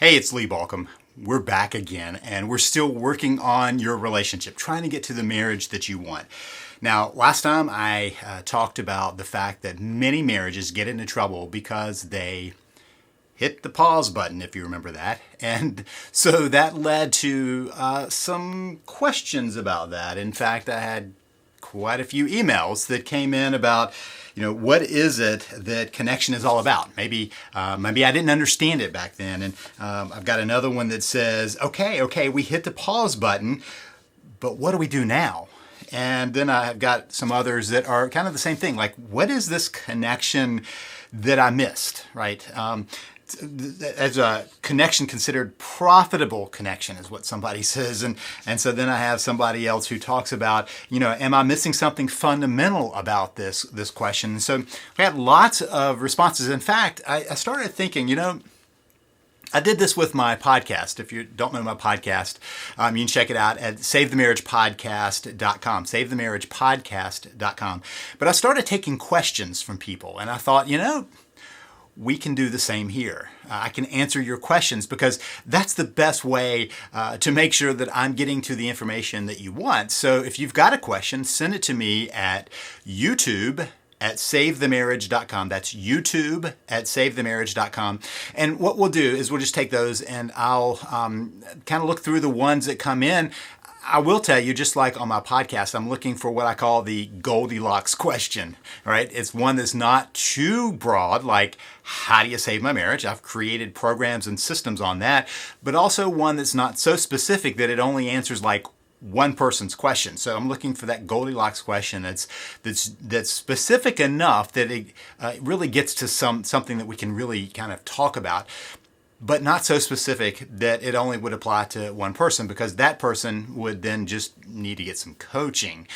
Hey, it's Lee Balcom. We're back again, and we're still working on your relationship, trying to get to the marriage that you want. Now, last time I talked about the fact that many marriages get into trouble because they hit the pause button, if you remember that. And so that led to some questions about that. In fact, I had quite a few emails that came in about, what is it that connection is all about? Maybe I didn't understand it back then. And I've got another one that says, okay, we hit the pause button, but what do we do now? And then I've got some others that are kind of the same thing. Like, what is this connection that I missed, right? As a connection considered profitable connection is what somebody says. And so then I have somebody else who talks about, am I missing something fundamental about this question? So we had lots of responses. In fact, I started thinking, I did this with my podcast. If you don't know my podcast, you can check it out at savethemarriagepodcast.com, savethemarriagepodcast.com. But I started taking questions from people, and I thought, we can do the same here. I can answer your questions because that's the best way to make sure that I'm getting to the information that you want. So if you've got a question, send it to me at YouTube at savethemarriage.com. That's YouTube at savethemarriage.com. And what we'll do is we'll just take those and I'll kind of look through the ones that come in. I will tell you, just like on my podcast, I'm looking for what I call the Goldilocks question, right? It's one that's not too broad, like how do you save my marriage? I've created programs and systems on that, but also one that's not so specific that it only answers like one person's question. So I'm looking for that Goldilocks question that's specific enough that it really gets to something that we can really kind of talk about, but not so specific that it only would apply to one person, because that person would then just need to get some coaching.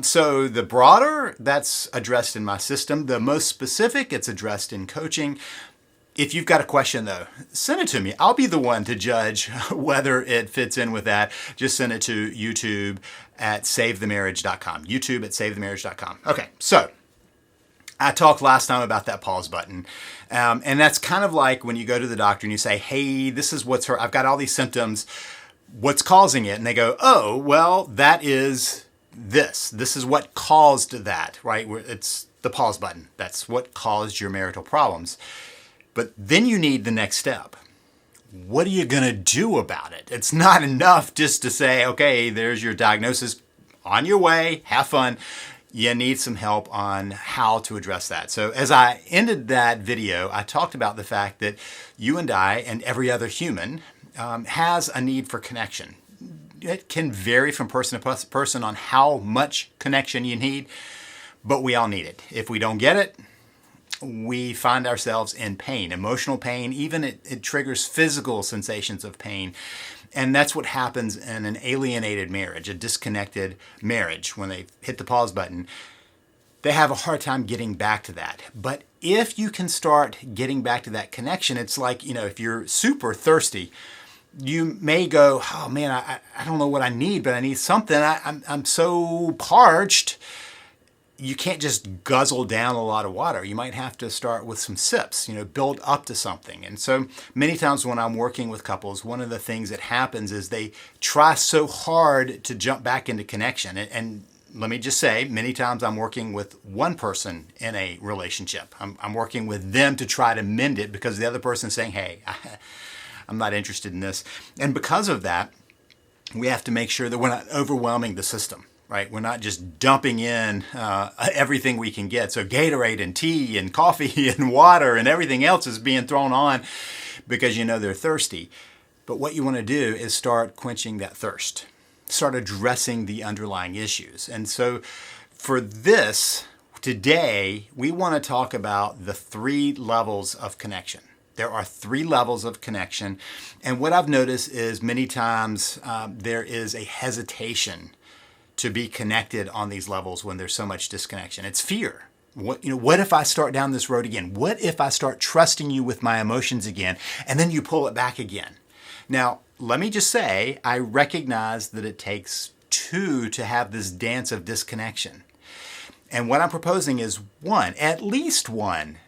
So the broader, that's addressed in my system. The most specific, it's addressed in coaching. If you've got a question, though, send it to me. I'll be the one to judge whether it fits in with that. Just send it to YouTube at savethemarriage.com. YouTube at savethemarriage.com. Okay, so I talked last time about that pause button. And that's kind of like when you go to the doctor and you say, hey, this is what's hurt. I've got all these symptoms. What's causing it? And they go, oh, well, that is this. This is what caused that, right? It's the pause button. That's what caused your marital problems. But then you need the next step. What are you going to do about it? It's not enough just to say, okay, there's your diagnosis. On your way. Have fun. You need some help on how to address that. So as I ended that video, I talked about the fact that you and I and every other human has a need for connection. It can vary from person to person on how much connection you need, but we all need it. If we don't get it, we find ourselves in pain, emotional pain, even it triggers physical sensations of pain. And that's what happens in an alienated marriage, a disconnected marriage. When they hit the pause button, they have a hard time getting back to that. But if you can start getting back to that connection, it's like, if you're super thirsty, you may go, oh man, I don't know what I need, but I need something. I'm so parched. You can't just guzzle down a lot of water. You might have to start with some sips, build up to something. And so many times when I'm working with couples, one of the things that happens is they try so hard to jump back into connection. And let me just say, many times I'm working with one person in a relationship. I'm working with them to try to mend it because the other person's saying, hey, I'm not interested in this. And because of that, we have to make sure that we're not overwhelming the system. Right? We're not just dumping in everything we can get. So Gatorade and tea and coffee and water and everything else is being thrown on because they're thirsty. But what you want to do is start quenching that thirst. Start addressing the underlying issues. And so for this, today, we want to talk about the 3 levels of connection. There are 3 levels of connection. And what I've noticed is many times there is a hesitation to be connected on these levels when there's so much disconnection. It's fear. What if I start down this road again? What if I start trusting you with my emotions again, and then you pull it back again? Now, let me just say, I recognize that it takes 2 to have this dance of disconnection. And what I'm proposing is at least one,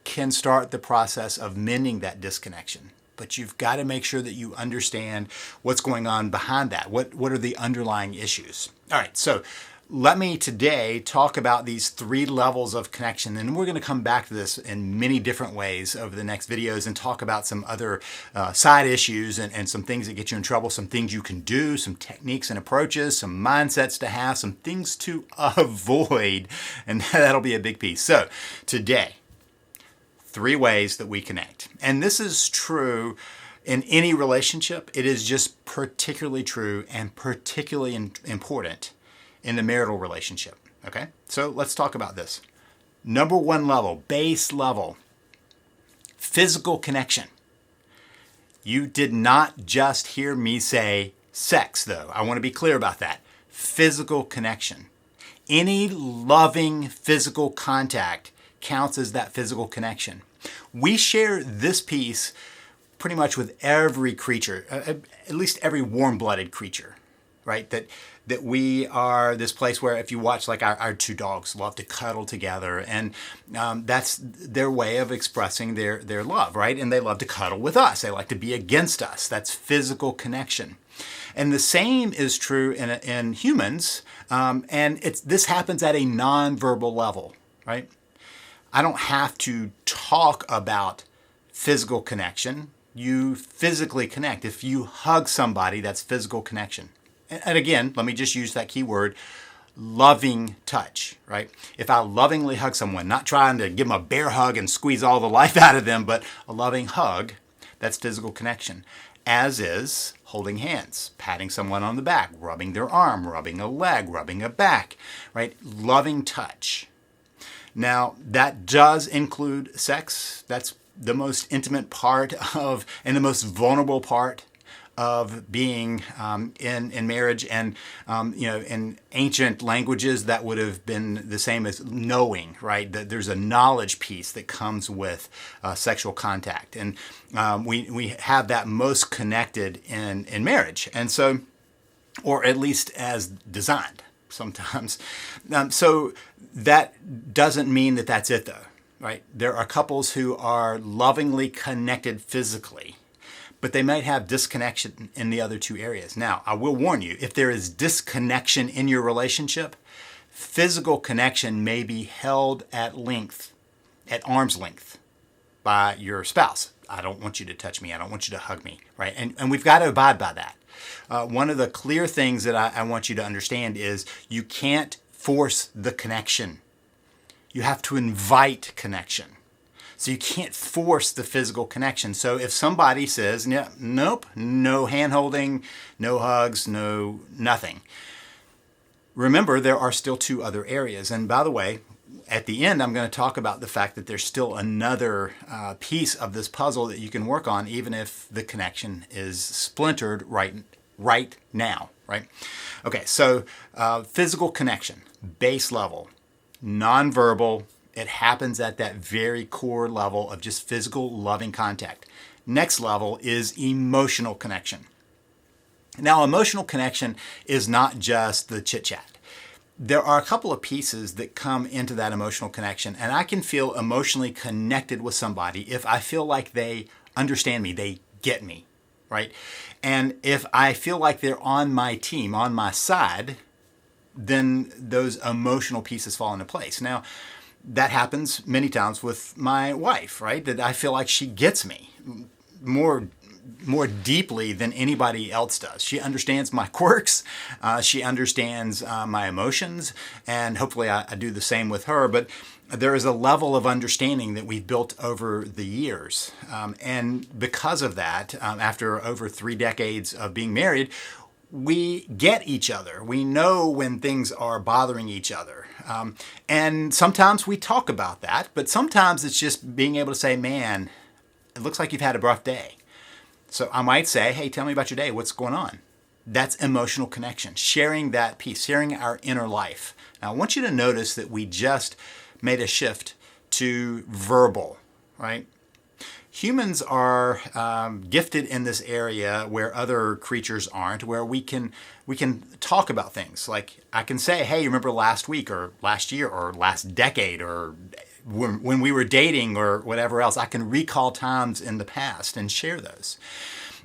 can start the process of mending that disconnection. but you've got to make sure that you understand what's going on behind that. What are the underlying issues? All right, so let me today talk about these 3 levels of connection, and we're going to come back to this in many different ways over the next videos and talk about some other side issues and some things that get you in trouble, some things you can do, some techniques and approaches, some mindsets to have, some things to avoid, and that'll be a big piece. So today, 3 ways that we connect. And this is true in any relationship. It is just particularly true and particularly important in the marital relationship. Okay? So let's talk about this. Number 1 level, base level, physical connection. You did not just hear me say sex, though. I want to be clear about that. Physical connection. Any loving physical contact counts as that physical connection. We share this piece pretty much with every creature, at least every warm-blooded creature, right? That we are this place where if you watch, like our 2 dogs love to cuddle together, and that's their way of expressing their love, right? And they love to cuddle with us. They like to be against us. That's physical connection. And the same is true in humans, and this happens at a nonverbal level, right? I don't have to talk about physical connection. You physically connect. If you hug somebody, that's physical connection. And again, let me just use that key word, loving touch, right? If I lovingly hug someone, not trying to give them a bear hug and squeeze all the life out of them, but a loving hug, that's physical connection. As is holding hands, patting someone on the back, rubbing their arm, rubbing a leg, rubbing a back, right? Loving touch. Now, that does include sex. That's the most intimate part of, and the most vulnerable part of being in marriage. And in ancient languages, that would have been the same as knowing, right? That there's a knowledge piece that comes with sexual contact, and we have that most connected in marriage, and so, or at least as designed sometimes. So that doesn't mean that that's it, though, right? There are couples who are lovingly connected physically, but they might have disconnection in the other 2 areas. Now, I will warn you, if there is disconnection in your relationship, physical connection may be held at arm's length by your spouse. I don't want you to touch me. I don't want you to hug me, right? And we've got to abide by that. One of the clear things that I want you to understand is you can't force the connection. You have to invite connection. So you can't force the physical connection. So if somebody says, yeah, nope, no hand-holding, no hugs, no nothing, remember there are still 2 other areas. And by the way, at the end, I'm going to talk about the fact that there's still another piece of this puzzle that you can work on, even if the connection is splintered right now, right? Okay, so physical connection, base level, nonverbal. It happens at that very core level of just physical, loving contact. Next level is emotional connection. Now, emotional connection is not just the chit-chat. There are a couple of pieces that come into that emotional connection, and I can feel emotionally connected with somebody if I feel like they understand me, they get me, right? And if I feel like they're on my team, on my side, then those emotional pieces fall into place. Now, that happens many times with my wife, right? That I feel like she gets me more deeply than anybody else does. She understands my quirks. She understands my emotions, and hopefully I do the same with her. But there is a level of understanding that we've built over the years. And because of that, after over 3 decades of being married, we get each other. We know when things are bothering each other. And sometimes we talk about that, but sometimes it's just being able to say, man, it looks like you've had a rough day. So I might say, hey, tell me about your day. What's going on? That's emotional connection, sharing that piece, sharing our inner life. Now, I want you to notice that we just made a shift to verbal, right? Humans are gifted in this area where other creatures aren't, where we can talk about things. Like I can say, hey, remember last week or last year or last decade or when we were dating or whatever else. I can recall times in the past and share those.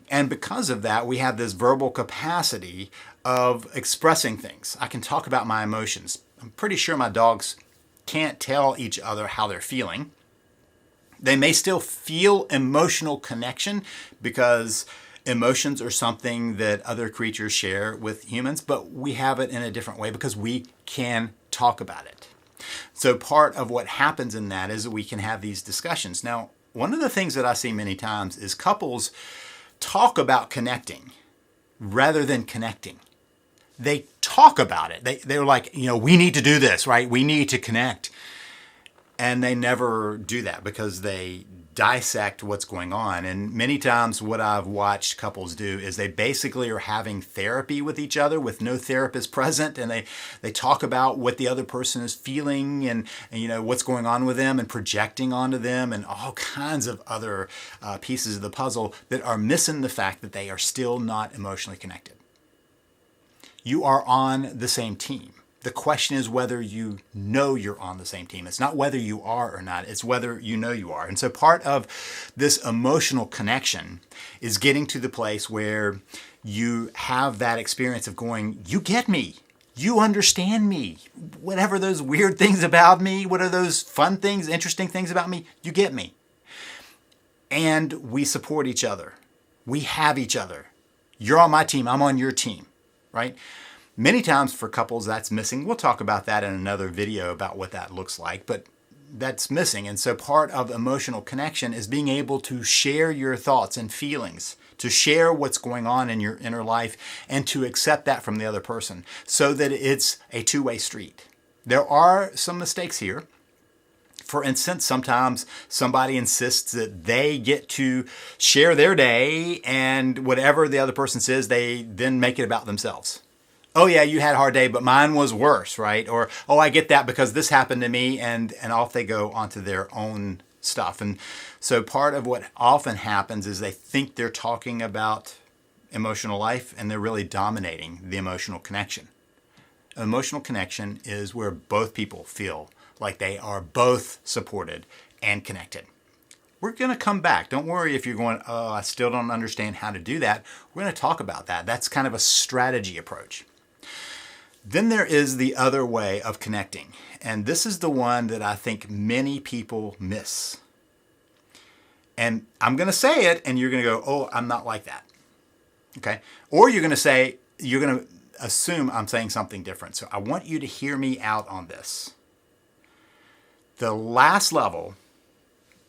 And because of that, we have this verbal capacity of expressing things. I can talk about my emotions. I'm pretty sure my dogs can't tell each other how they're feeling. They may still feel emotional connection because emotions are something that other creatures share with humans, but we have it in a different way because we can talk about it. So part of what happens in that is we can have these discussions. Now, one of the things that I see many times is couples talk about connecting rather than connecting. They talk about it. They're like, we need to do this, right? We need to connect. And they never do that because they dissect what's going on. And many times what I've watched couples do is they basically are having therapy with each other with no therapist present. And they talk about what the other person is feeling and what's going on with them and projecting onto them and all kinds of other pieces of the puzzle that are missing the fact that they are still not emotionally connected. You are on the same team. The question is whether you know you're on the same team. It's not whether you are or not. It's whether you know you are. And so part of this emotional connection is getting to the place where you have that experience of going, you get me. You understand me. Whatever those weird things about me, what are those fun things, interesting things about me, you get me. And we support each other. We have each other. You're on my team. I'm on your team, right? Many times for couples that's missing. We'll talk about that in another video about what that looks like, but that's missing. And so part of emotional connection is being able to share your thoughts and feelings, to share what's going on in your inner life and to accept that from the other person so that it's a two-way street. There are some mistakes here. For instance, sometimes somebody insists that they get to share their day and whatever the other person says, they then make it about themselves. Oh yeah, you had a hard day, but mine was worse, right? Or, oh, I get that because this happened to me, and off they go onto their own stuff. And so part of what often happens is they think they're talking about emotional life, and they're really dominating the emotional connection. Emotional connection is where both people feel like they are both supported and connected. We're going to come back. Don't worry if you're going, oh, I still don't understand how to do that. We're going to talk about that. That's kind of a strategy approach. Then there is the other way of connecting. And this is the one that I think many people miss. And I'm going to say it and you're going to go, oh, I'm not like that. Okay? Or you're going to assume I'm saying something different. So I want you to hear me out on this. The last level,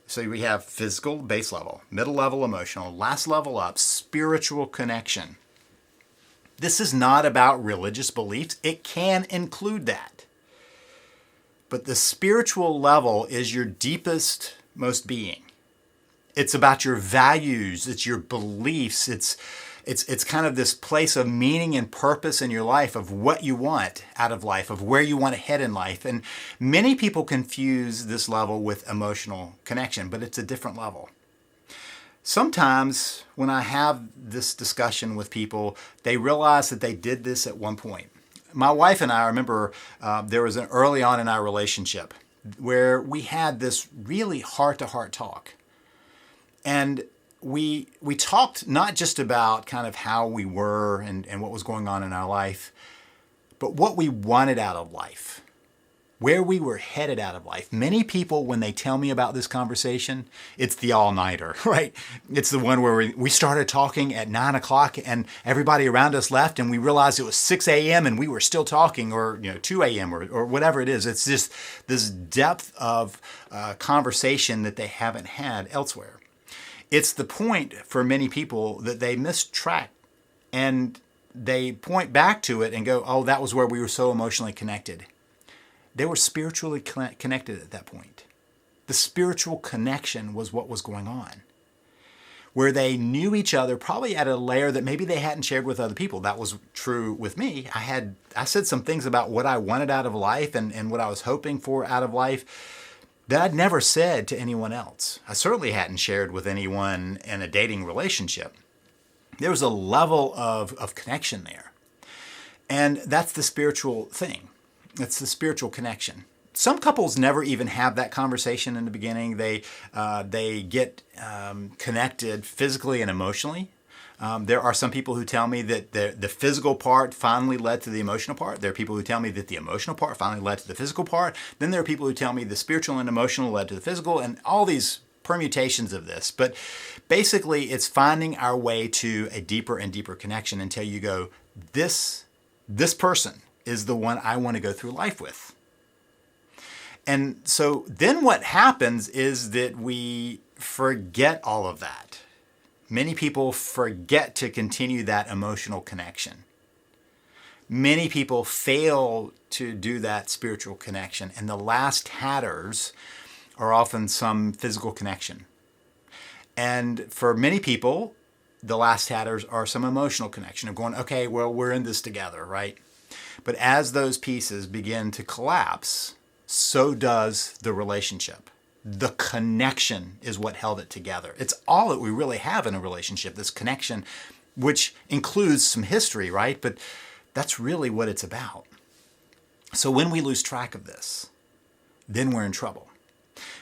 so we have physical, base level, middle level, emotional, last level up, spiritual connection. This is not about religious beliefs. It can include that. But the spiritual level is your deepest, most being. It's about your values. It's your beliefs. It's kind of this place of meaning and purpose in your life, of what you want out of life, of where you want to head in life. And many people confuse this level with emotional connection, but it's a different level. Sometimes when I have this discussion with people, they realize that they did this at one point. My wife and I remember there was an early on in our relationship where we had this really heart-to-heart talk. And we talked not just about kind of how we were and what was going on in our life, but what we wanted out of life, where we were headed out of life. Many people, when they tell me about this conversation, it's the all-nighter, right? It's the one where we started talking at 9 o'clock and everybody around us left and we realized it was 6 a.m. and we were still talking, or 2 a.m. or whatever it is. It's just this depth of conversation that they haven't had elsewhere. It's the point for many people that they miss track and they point back to it and go, oh, that was where we were so emotionally connected. They were spiritually connected at that point. The spiritual connection was what was going on, where they knew each other probably at a layer that maybe they hadn't shared with other people. That was true with me. I said some things about what I wanted out of life and what I was hoping for out of life that I'd never said to anyone else. I certainly hadn't shared with anyone in a dating relationship. There was a level of connection there. And that's the spiritual thing. It's the spiritual connection. some couples never even have that conversation in the beginning. They get connected physically and emotionally. There are some people who tell me that the physical part finally led to the emotional part. There are people who tell me that the emotional part finally led to the physical part. Then there are people who tell me the spiritual and emotional led to the physical, and all these permutations of this. But basically, it's finding our way to a deeper and deeper connection until you go, this person is the one I want to go through life with. And so then what happens is that we forget all of that. Many people forget to continue that emotional connection. Many people fail to do that spiritual connection, and the last tatters are often some physical connection. And for many people, the last tatters are some emotional connection of going, okay, well, we're in this together, right? But as those pieces begin to collapse, so does the relationship. The connection is what held it together. It's all that we really have in a relationship, this connection, which includes some history, right? But that's really what it's about. So when we lose track of this, then we're in trouble.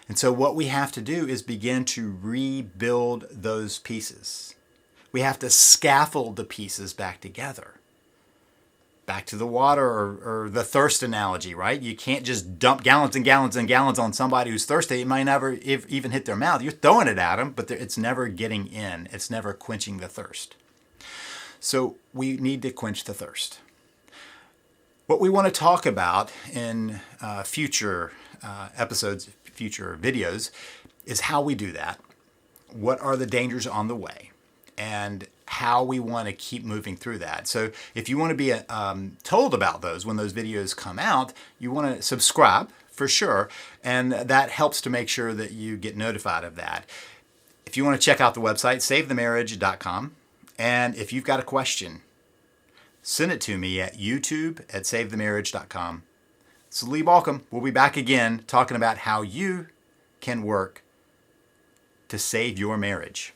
And so what we have to do is begin to rebuild those pieces. We have to scaffold the pieces back together. Back to the water or the thirst analogy, right? You can't just dump gallons and gallons and gallons on somebody who's thirsty. It might never even hit their mouth. You're throwing it at them, but it's never getting in. It's never quenching the thirst. So we need to quench the thirst. What we want to talk about in future episodes, future videos, is how we do that. What are the dangers on the way? And how we want to keep moving through that. So if you want to be told about those when those videos come out, you want to subscribe for sure. And that helps to make sure that you get notified of that. If you want to check out the website, savethemarriage.com. And if you've got a question, send it to me at youtube@savethemarriage.com. So Lee Balcom, we'll be back again talking about how you can work to save your marriage.